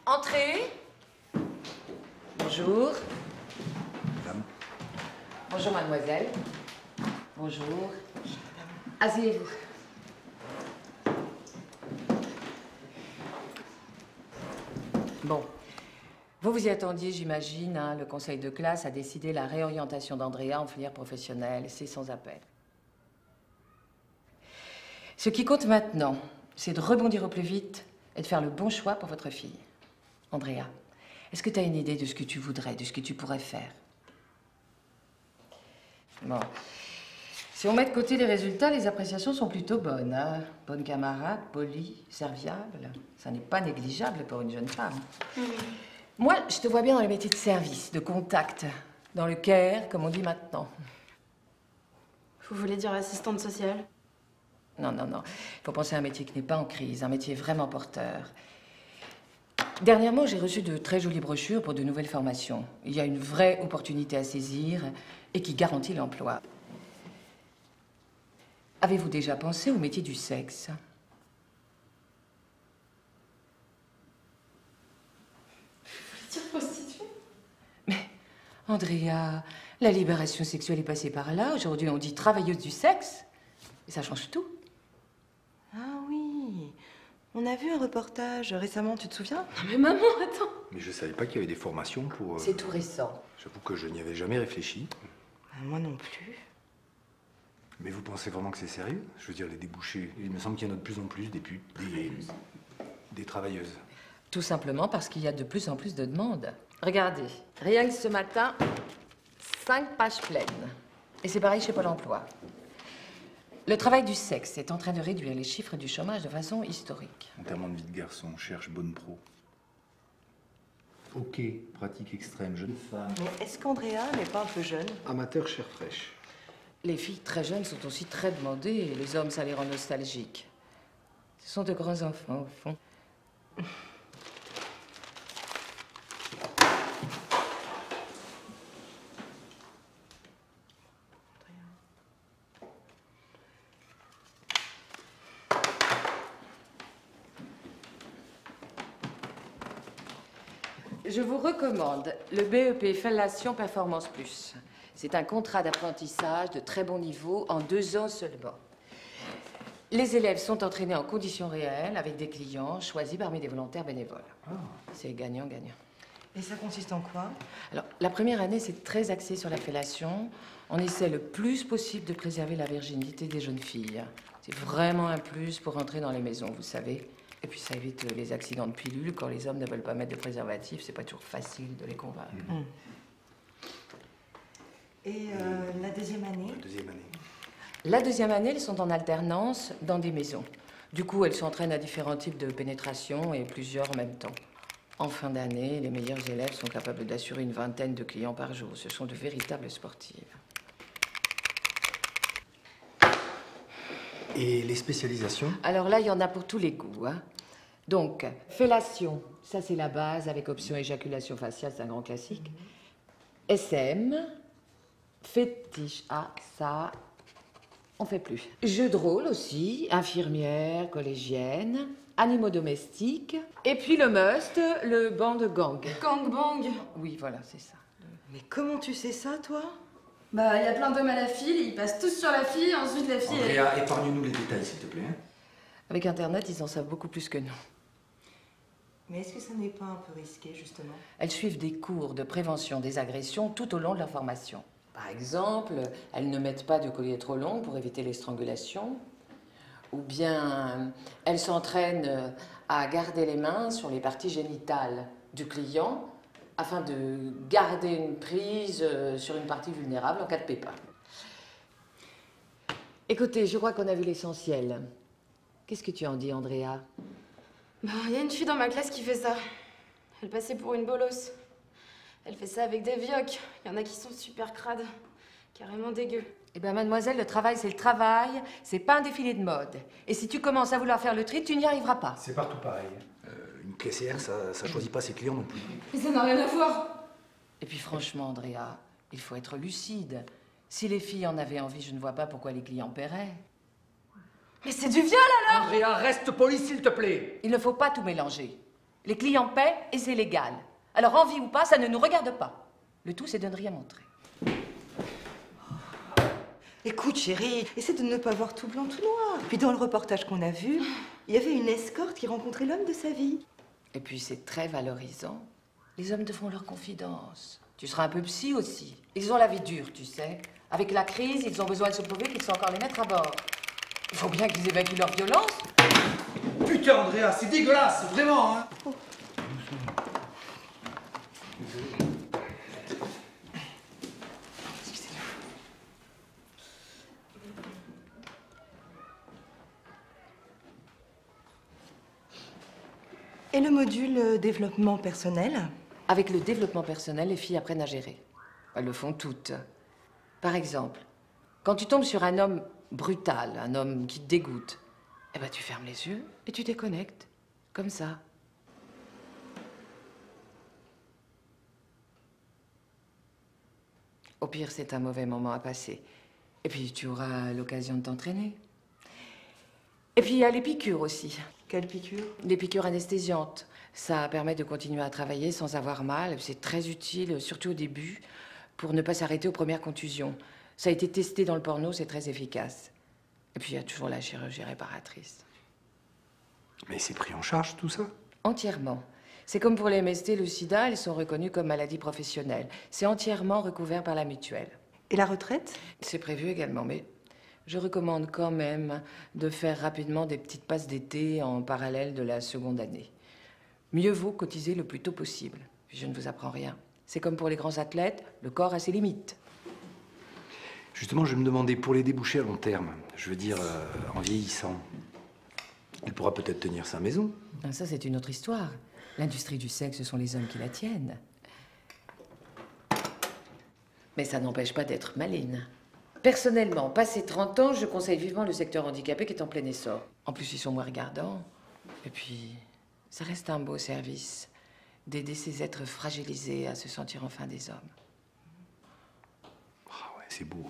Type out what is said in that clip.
Entrez. Bonjour. Madame. Bonjour, mademoiselle. Bonjour. Asseyez-vous. Bon. Vous vous y attendiez, j'imagine, hein. Le conseil de classe a décidé la réorientation d'Andrea en filière professionnelle. C'est sans appel. Ce qui compte maintenant, c'est de rebondir au plus vite et de faire le bon choix pour votre fille. Andrea, est-ce que tu as une idée de ce que tu voudrais, de ce que tu pourrais faire? Bon. Si on met de côté les résultats, les appréciations sont plutôt bonnes, hein. Bonne camarade, polie, serviable. Ça n'est pas négligeable pour une jeune femme. Moi, je te vois bien dans les métiers de service, de contact, dans le care, comme on dit maintenant. Vous voulez dire assistante sociale? Non, non, non. Il faut penser à un métier qui n'est pas en crise, un métier vraiment porteur. Dernièrement, j'ai reçu de très jolies brochures pour de nouvelles formations. Il y a une vraie opportunité à saisir et qui garantit l'emploi. Avez-vous déjà pensé au métier du sexe? Vous voulez dire prostituée? Mais, Andrea, la libération sexuelle est passée par là. Aujourd'hui, on dit travailleuse du sexe. Et ça change tout. Ah oui, on a vu un reportage récemment, tu te souviens? Non mais maman, attends. Mais je savais pas qu'il y avait des formations pour... C'est tout récent. J'avoue que je n'y avais jamais réfléchi. Moi non plus. Mais vous pensez vraiment que c'est sérieux? Je veux dire, les débouchés. Il me semble qu'il y en a de plus en plus des putes, des travailleuses. Tout simplement parce qu'il y a de plus en plus de demandes. Regardez, rien que ce matin, 5 pages pleines. Et c'est pareil chez Pôle emploi. Le travail du sexe est en train de réduire les chiffres du chômage de façon historique. Enterrement de vie de garçon, cherche bonne pro. Ok, pratique extrême, jeune femme. Mais est-ce qu'Andrea n'est pas un peu jeune? Amateur, chair fraîche. Les filles très jeunes sont aussi très demandées et les hommes, ça les rend nostalgiques. Ce sont de grands enfants, au fond. Je vous recommande le BEP Fellation Performance Plus. C'est un contrat d'apprentissage de très bon niveau en 2 ans seulement. Les élèves sont entraînés en conditions réelles avec des clients choisis parmi des volontaires bénévoles. C'est gagnant-gagnant. Et ça consiste en quoi? Alors, la première année, c'est très axé sur la fellation. On essaie le plus possible de préserver la virginité des jeunes filles. C'est vraiment un plus pour entrer dans les maisons, vous savez. Et puis ça évite les accidents de pilules. Quand les hommes ne veulent pas mettre de préservatif, c'est pas toujours facile de les convaincre. Et la deuxième année? La deuxième année. La deuxième année, elles sont en alternance dans des maisons. Du coup, elles s'entraînent à différents types de pénétration et plusieurs en même temps. En fin d'année, les meilleurs élèves sont capables d'assurer une vingtaine de clients par jour. Ce sont de véritables sportives. Et les spécialisations? Alors là, il y en a pour tous les goûts, hein. Donc, fellation, ça c'est la base avec option éjaculation faciale, c'est un grand classique. SM, fétiche, ça, on fait plus. Jeux de rôle aussi, infirmière, collégienne, animaux domestiques, et puis le must, le banc de gang. Gangbang. Oui, voilà, c'est ça. Mais comment tu sais ça, toi? Bah, il y a plein d'hommes à la file, ils passent tous sur la fille, ensuite la fille... Andrea, épargne-nous les détails, s'il te plaît. Hein. Avec Internet, ils en savent beaucoup plus que nous. Mais est-ce que ça n'est pas un peu risqué, justement? Elles suivent des cours de prévention des agressions tout au long de leur formation. Par exemple, elles ne mettent pas de collier trop long pour éviter les strangulations. Ou bien, elles s'entraînent à garder les mains sur les parties génitales du client afin de garder une prise sur une partie vulnérable en cas de pépin. Écoutez, je crois qu'on a vu l'essentiel. Qu'est-ce que tu en dis, Andrea? Bah, il y a une fille dans ma classe qui fait ça. Elle passait pour une bolosse. Elle fait ça avec des vioques. Il y en a qui sont super crades. Carrément dégueu. Eh bien, mademoiselle, le travail, c'est le travail. C'est pas un défilé de mode. Et si tu commences à vouloir faire le tri, tu n'y arriveras pas. C'est partout pareil. Une caissière, ça choisit pas ses clients non plus. Mais ça n'a rien à voir. Et puis franchement, Andrea, il faut être lucide. Si les filles en avaient envie, je ne vois pas pourquoi les clients paieraient. Mais c'est du viol alors! Andrea, reste poli, s'il te plaît. Il ne faut pas tout mélanger. Les clients paient et c'est légal. Alors envie ou pas, ça ne nous regarde pas. Le tout, c'est de ne rien montrer. Écoute, chérie, essaie de ne pas voir tout blanc, tout noir. Puis dans le reportage qu'on a vu, il y avait une escorte qui rencontrait l'homme de sa vie. Et puis c'est très valorisant. Les hommes te font leurs confidences. Tu seras un peu psy aussi. Ils ont la vie dure, tu sais. Avec la crise, ils ont besoin de se prouver qu'ils sont encore les mettre à bord. Il faut bien qu'ils évacuent leur violence. Putain, Andrea, c'est dégueulasse, vraiment, hein. Et le module développement personnel? Avec le développement personnel, les filles apprennent à gérer. Elles le font toutes. Par exemple, quand tu tombes sur un homme brutal, un homme qui te dégoûte, eh ben tu fermes les yeux et tu déconnectes. Comme ça. Au pire, c'est un mauvais moment à passer. Et puis, tu auras l'occasion de t'entraîner. Et puis, il y a les piqûres aussi. Quelle piqûre? Les piqûres anesthésiantes. Ça permet de continuer à travailler sans avoir mal. C'est très utile, surtout au début, pour ne pas s'arrêter aux premières contusions. Ça a été testé dans le porno, c'est très efficace. Et puis, il y a toujours la chirurgie réparatrice. Mais c'est pris en charge, tout ça? Entièrement. C'est comme pour les MST, le sida, ils sont reconnus comme maladies professionnelles. C'est entièrement recouvert par la mutuelle. Et la retraite? C'est prévu également, mais je recommande quand même de faire rapidement des petites passes d'été en parallèle de la seconde année. Mieux vaut cotiser le plus tôt possible. Je ne vous apprends rien. C'est comme pour les grands athlètes, le corps a ses limites. Justement, je me demandais, pour les débouchés à long terme, je veux dire, en vieillissant, il pourra peut-être tenir sa maison. Ah, ça, c'est une autre histoire. L'industrie du sexe, ce sont les hommes qui la tiennent. Mais ça n'empêche pas d'être maline. Personnellement, passé 30 ans, je conseille vivement le secteur handicapé qui est en plein essor. En plus, ils sont moins regardants. Et puis, ça reste un beau service d'aider ces êtres fragilisés à se sentir enfin des hommes. Ah ouais, c'est beau.